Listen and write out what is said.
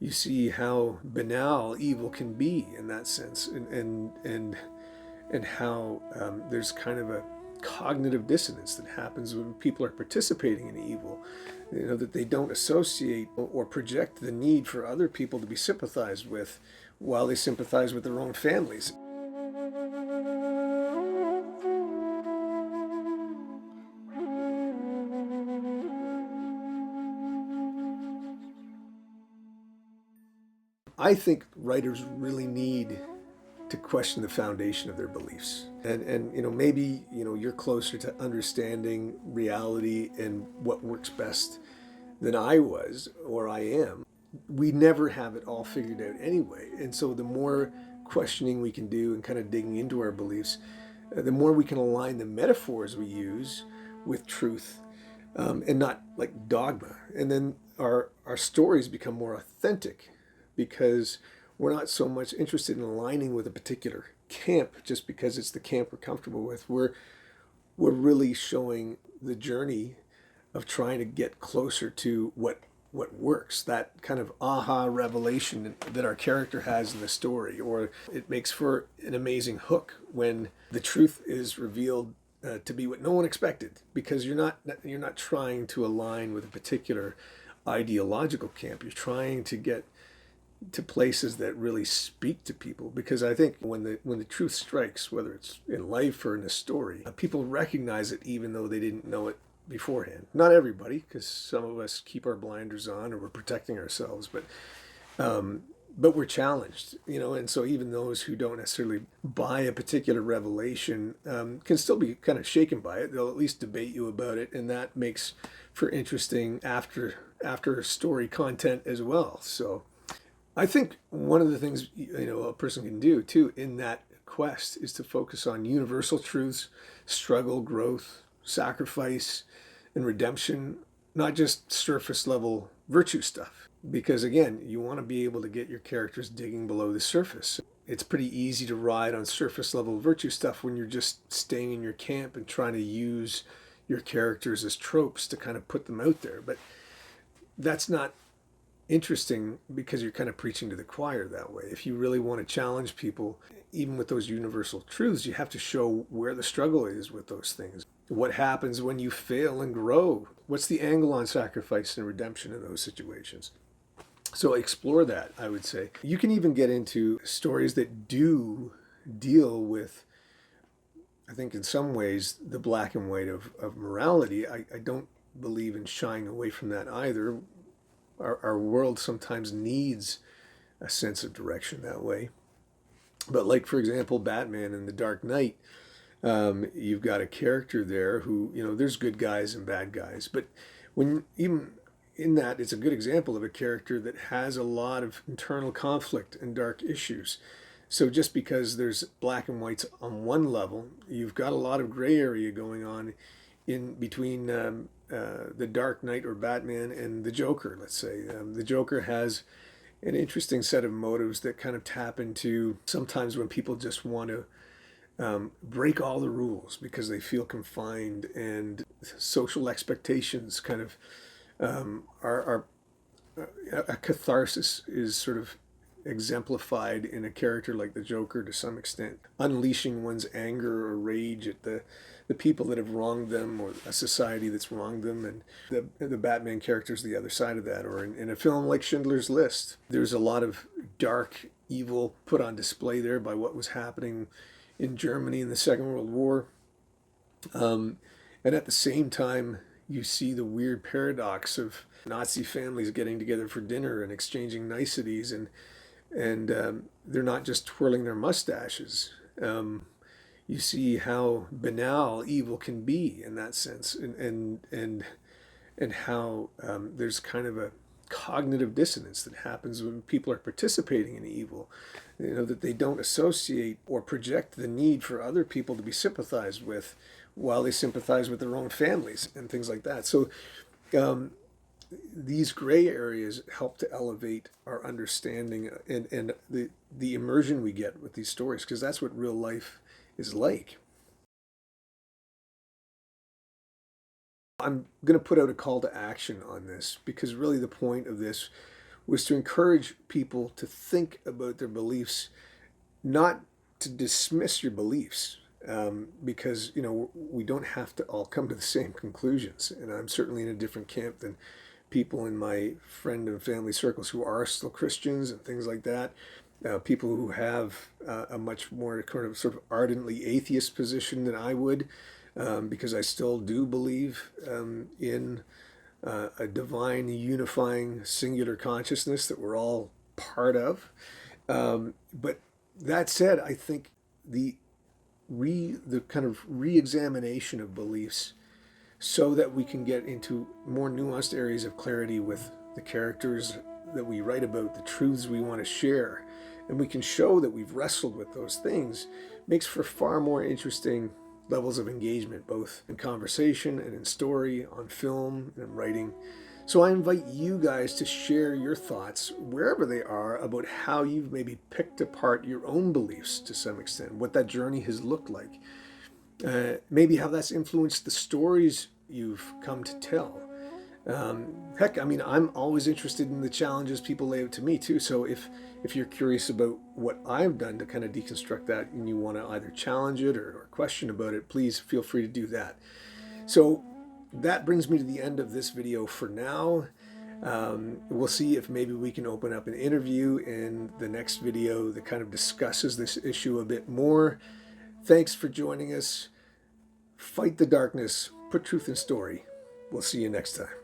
you see how banal evil can be in that sense, and how there's kind of a cognitive dissonance that happens when people are participating in evil. That they don't associate or project the need for other people to be sympathized with while they sympathize with their own families. I think writers really need to question the foundation of their beliefs. And maybe you're closer to understanding reality and what works best than I was or I am. We never have it all figured out anyway. And so the more questioning we can do and kind of digging into our beliefs, the more we can align the metaphors we use with truth, and not like dogma. And then our stories become more authentic because we're not so much interested in aligning with a particular camp just because it's the camp we're comfortable with. We're really showing the journey of trying to get closer to what works, that kind of aha revelation that our character has in the story. Or it makes for an amazing hook when the truth is revealed to be what no one expected, because you're not trying to align with a particular ideological camp. You're trying to get to places that really speak to people, because I think when the truth strikes, whether it's in life or in a story, people recognize it even though they didn't know it beforehand. Not everybody, because some of us keep our blinders on or we're protecting ourselves, but we're challenged, and so even those who don't necessarily buy a particular revelation can still be kind of shaken by it. They'll at least debate you about it, and that makes for interesting after story content as well. So I think one of the things a person can do too in that quest is to focus on universal truths, struggle, growth, sacrifice, and redemption, not just surface level virtue stuff. Because again, you want to be able to get your characters digging below the surface. It's pretty easy to ride on surface level virtue stuff when you're just staying in your camp and trying to use your characters as tropes to kind of put them out there. But that's not interesting, because you're kind of preaching to the choir that way. If you really want to challenge people, even with those universal truths, you have to show where the struggle is with those things. What happens when you fail and grow? What's the angle on sacrifice and redemption in those situations? So explore that, I would say. You can even get into stories that do deal with, I think in some ways, the black and white of morality. I don't believe in shying away from that either. Our world sometimes needs a sense of direction that way. But like, for example, Batman in The Dark Knight, you've got a character there who, there's good guys and bad guys. But when even in that, it's a good example of a character that has a lot of internal conflict and dark issues. So just because there's black and whites on one level, you've got a lot of gray area going on in between the Dark Knight or Batman and the Joker, let's say. The Joker has an interesting set of motives that kind of tap into sometimes when people just want to break all the rules because they feel confined, and social expectations kind of are a catharsis is sort of exemplified in a character like the Joker to some extent, unleashing one's anger or rage at the people that have wronged them, or a society that's wronged them. And the Batman character is the other side of that. Or in a film like Schindler's List, there's a lot of dark evil put on display there by what was happening in Germany in the Second World War. And at the same time, you see the weird paradox of Nazi families getting together for dinner and exchanging niceties, and they're not just twirling their mustaches. You see how banal evil can be in that sense, and how there's kind of a cognitive dissonance that happens when people are participating in evil. That they don't associate or project the need for other people to be sympathized with while they sympathize with their own families and things like that. So these gray areas help to elevate our understanding and the immersion we get with these stories, because that's what real life is like. I'm going to put out a call to action on this, because really the point of this was to encourage people to think about their beliefs, not to dismiss your beliefs, because we don't have to all come to the same conclusions. And I'm certainly in a different camp than people in my friend and family circles who are still Christians and things like that. People who have a much more kind of sort of ardently atheist position than I would, because I still do believe in a divine, unifying, singular consciousness that we're all part of. But that said, I think the kind of re-examination of beliefs, so that we can get into more nuanced areas of clarity with the characters that we write about, the truths we want to share, and we can show that we've wrestled with those things, makes for far more interesting levels of engagement, both in conversation and in story, on film and writing. So I invite you guys to share your thoughts, wherever they are, about how you've maybe picked apart your own beliefs to some extent, what that journey has looked like, maybe how that's influenced the stories you've come to tell. Heck, I mean, I'm always interested in the challenges people lay out to me too. So if you're curious about what I've done to kind of deconstruct that, and you want to either challenge it or question about it, please feel free to do that. So that brings me to the end of this video for now. We'll see if maybe we can open up an interview in the next video that kind of discusses this issue a bit more. Thanks for joining us. Fight the darkness, put truth in story. We'll see you next time.